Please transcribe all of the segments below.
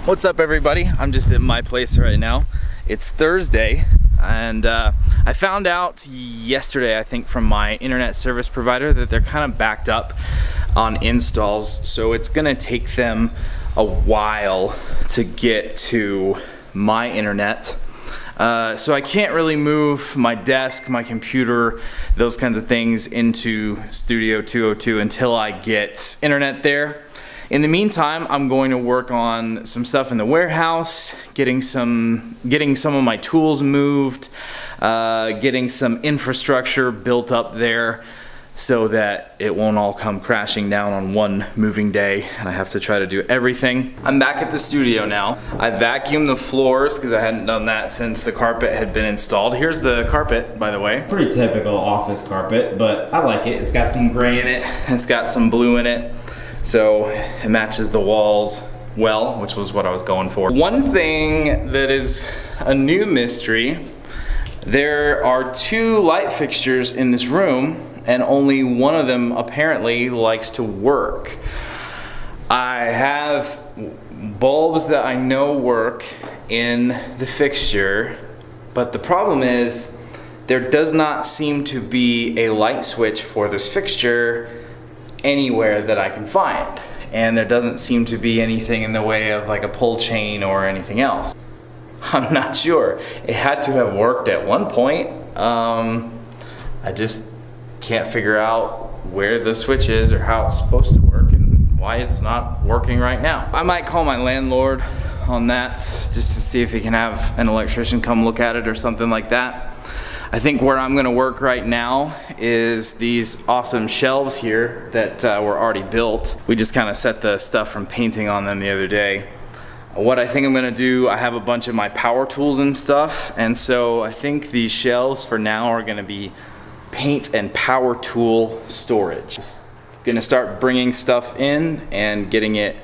What's up, everybody? I'm just at my place right now. It's Thursday, and I found out yesterday, I think, from my internet service provider that they're kind of backed up on installs, so it's gonna take them a while to get to my internet. So I can't really move my desk, my computer, those kinds of things into Studio 202 until I get internet there. In the meantime, I'm going to work on some stuff in the warehouse, getting some of my tools moved, getting some infrastructure built up there so that it won't all come crashing down on one moving day and I have to try to do everything. I'm back at the studio now. I vacuumed the floors because I hadn't done that since the carpet had been installed. Here's the carpet, by the way. Pretty typical office carpet, but I like it. It's got some gray in it, it's got some blue in it, so it matches the walls well, which was what I was going for. One thing that is a new mystery, there are 2 light fixtures in this room, and only one of them apparently likes to work. I have bulbs that I know work in the fixture, but the problem is there does not seem to be a light switch for this fixture anywhere that I can find. And there doesn't seem to be anything in the way of like a pull chain or anything else. I'm not sure. It had to have worked at one point. I just can't figure out where the switch is or how it's supposed to work and why it's not working right now. I might call my landlord on that just to see if he can have an electrician come look at it or something like that. I think where I'm gonna work right now is these awesome shelves here that were already built. We just kind of set the stuff from painting on them the other day. What I think I'm gonna do, I have a bunch of my power tools and stuff, and so I think these shelves for now are gonna be paint and power tool storage. Just gonna start bringing stuff in and getting it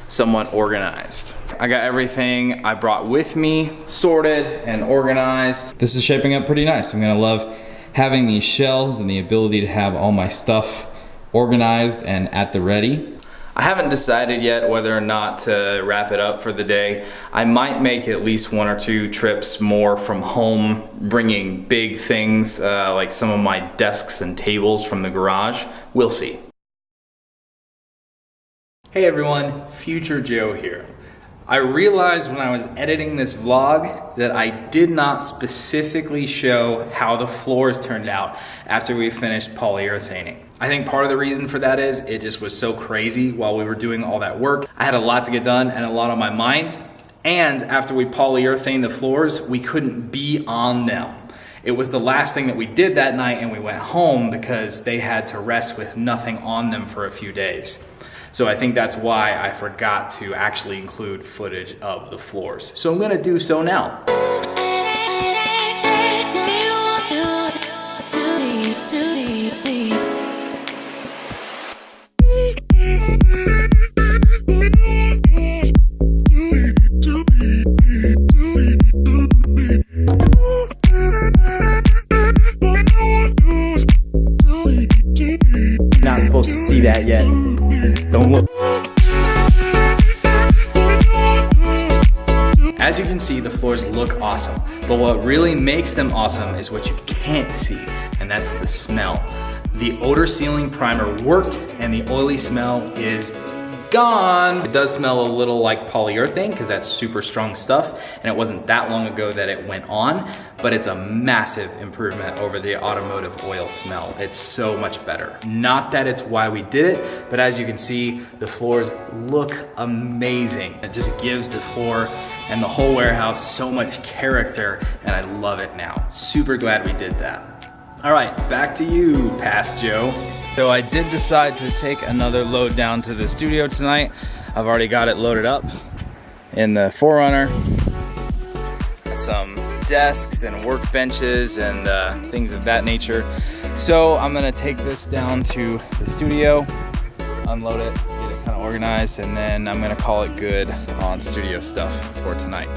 somewhat organized. I got everything I brought with me sorted and organized. This is shaping up pretty nice. I'm gonna love having these shelves and the ability to have all my stuff organized and at the ready. I haven't decided yet whether or not to wrap it up for the day. I might make at least 1 or 2 trips more from home, bringing big things like some of my desks and tables from the garage. We'll see. Hey everyone, Future Joe here. I realized when I was editing this vlog that I did not specifically show how the floors turned out after we finished polyurethaning. I think part of the reason for that is it just was so crazy while we were doing all that work. I had a lot to get done and a lot on my mind. And after we polyurethaned the floors, we couldn't be on them. It was the last thing that we did that night, and we went home because they had to rest with nothing on them for a few days. So I think that's why I forgot to actually include footage of the floors. So I'm gonna do so now. Not supposed to see that yet. Don't look. As you can see, the floors look awesome, but what really makes them awesome is what you can't see, and that's the smell. The odor sealing primer worked, and the oily smell is gone. It does smell a little like polyurethane because that's super strong stuff, and it wasn't that long ago that it went on, but it's a massive improvement over the automotive oil smell. It's so much better. Not that it's why we did it, but as you can see, the floors look amazing. It just gives the floor and the whole warehouse so much character, and I love it now. Super glad we did that. All right, back to you, Past Joe. So I did decide to take another load down to the studio tonight. I've already got it loaded up in the 4Runner. Some desks and workbenches and things of that nature. So I'm gonna take this down to the studio, unload it, get it kind of organized, and then I'm gonna call it good on studio stuff for tonight.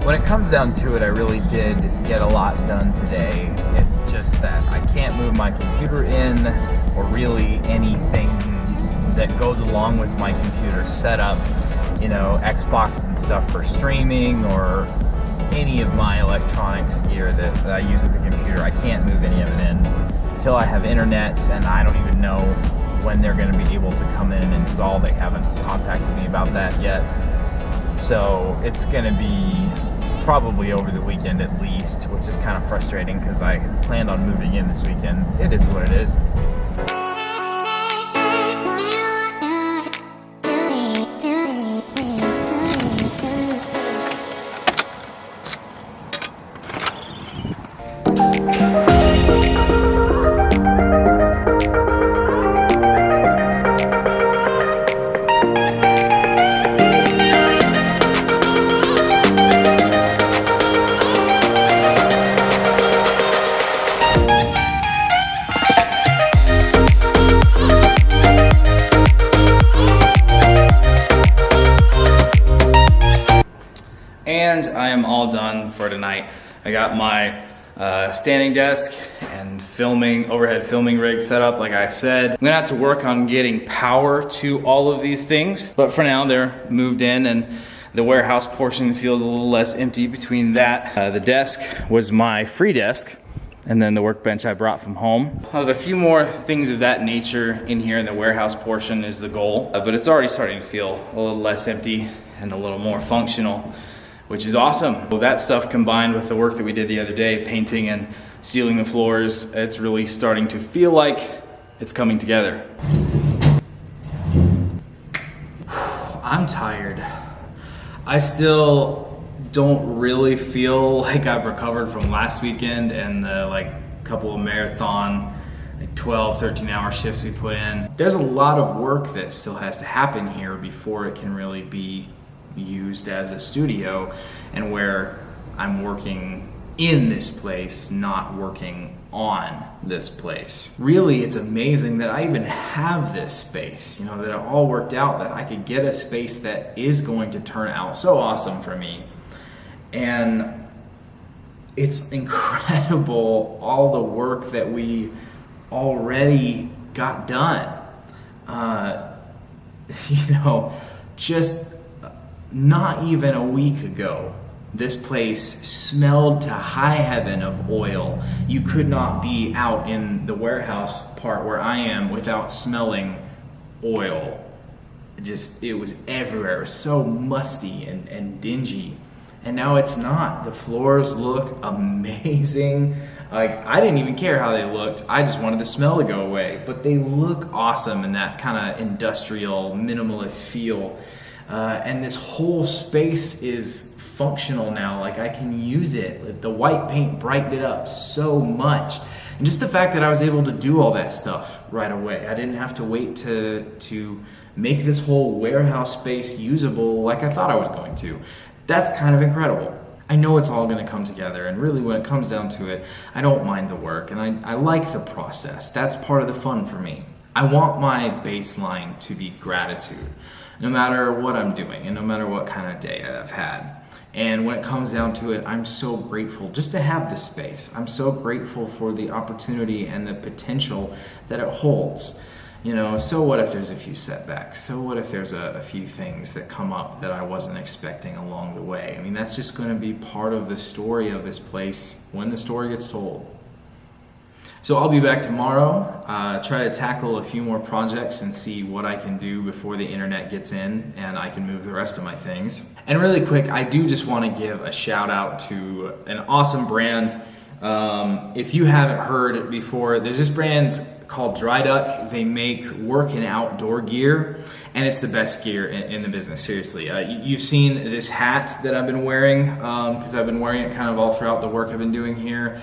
When it comes down to it, I really did get a lot done today. It's just that I can't move my computer in or really anything that goes along with my computer setup, you know, Xbox and stuff for streaming or any of my electronics gear that I use with the computer. I can't move any of it in until I have internet, and I don't even know when they're going to be able to come in and install. They haven't contacted me about that yet. So it's going to be probably over the weekend at least, which is kind of frustrating because I planned on moving in this weekend. It is what it is. And I am all done for tonight. I got my standing desk and overhead filming rig set up like I said. I'm gonna have to work on getting power to all of these things, but for now they're moved in and the warehouse portion feels a little less empty between that. The desk was my free desk, and then the workbench I brought from home. I'll have a few more things of that nature in here, in the warehouse portion is the goal, but it's already starting to feel a little less empty and a little more functional, which is awesome. Well, that stuff combined with the work that we did the other day, painting and sealing the floors, it's really starting to feel like it's coming together. I'm tired. I still don't really feel like I've recovered from last weekend and the couple of marathon 12, 13-hour shifts we put in. There's a lot of work that still has to happen here before it can really be used as a studio, and where I'm working in this place, not working on this place. Really, it's amazing that I even have this space, you know, that it all worked out, that I could get a space that is going to turn out so awesome for me. And it's incredible all the work that we already got done. You know, just not even a week ago, this place smelled to high heaven of oil. You could not be out in the warehouse part where I am without smelling oil. It was everywhere. It was so musty and dingy. And now it's not. The floors look amazing. I didn't even care how they looked. I just wanted the smell to go away. But they look awesome in that kind of industrial, minimalist feel. And this whole space is functional now. Like, I can use it. The white paint brightened it up so much. And just the fact that I was able to do all that stuff right away. I didn't have to wait to make this whole warehouse space usable like I thought I was going to. That's kind of incredible. I know it's all going to come together, and really when it comes down to it, I don't mind the work, and I like the process. That's part of the fun for me. I want my baseline to be gratitude, no matter what I'm doing and no matter what kind of day I've had. And when it comes down to it, I'm so grateful just to have this space. I'm so grateful for the opportunity and the potential that it holds. You know, so what if there's a few setbacks? So what if there's a few things that come up that I wasn't expecting along the way? I mean, that's just going to be part of the story of this place when the story gets told. So I'll be back tomorrow, try to tackle a few more projects and see what I can do before the internet gets in and I can move the rest of my things. And really quick, I do just want to give a shout out to an awesome brand. If you haven't heard it before, there's this brand called DRI DUCK. They make work and outdoor gear, and it's the best gear in the business, seriously. You've seen this hat that I've been wearing, because I've been wearing it kind of all throughout the work I've been doing here.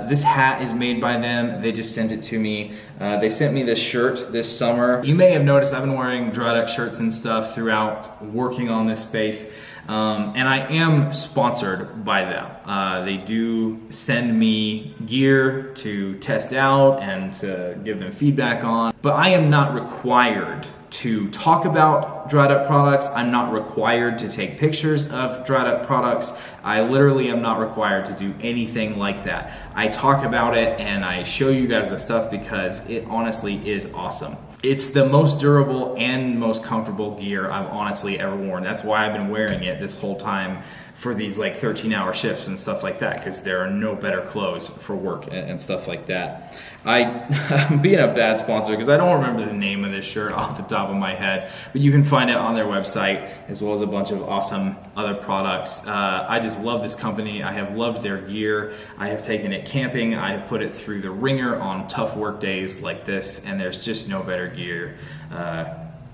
This hat is made by them. They just sent it to me. They sent me this shirt this summer. You may have noticed I've been wearing DRI DUCK shirts and stuff throughout working on this space. And I am sponsored by them. They do send me gear to test out and to give them feedback on, but I am not required to talk about DRI DUCK products. I'm not required to take pictures of DRI DUCK products. I literally am not required to do anything like that. I talk about it and I show you guys the stuff because it honestly is awesome. It's the most durable and most comfortable gear I've honestly ever worn. That's why I've been wearing it this whole time for these like 13-hour shifts and stuff like that, because there are no better clothes for work and stuff like that. I'm being a bad sponsor because I don't remember the name of this shirt off the top of my head, but you can find it on their website as well as a bunch of awesome other products. I just love this company. I have loved their gear. I have taken it camping. I have put it through the ringer on tough work days like this, and there's just no better gear,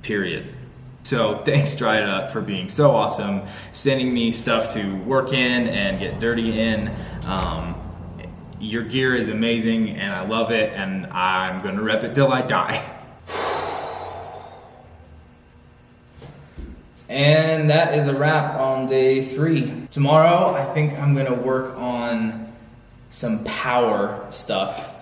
period. So thanks DRI DUCK for being so awesome, sending me stuff to work in and get dirty in. Your gear is amazing and I love it, and I'm gonna rep it till I die. And that is a wrap on day 3. Tomorrow I think I'm gonna work on some power stuff.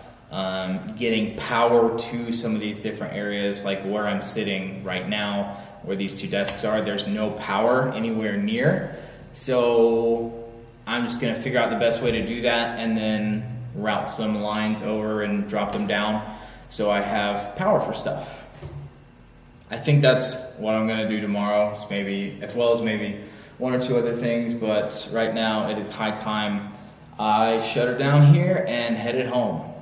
Getting power to some of these different areas, like where I'm sitting right now, where these 2 desks are, there's no power anywhere near. So I'm just gonna figure out the best way to do that and then route some lines over and drop them down so I have power for stuff. I think that's what I'm gonna do tomorrow, as well as maybe 1 or 2 other things, but right now it is high time I shut her down here and headed home.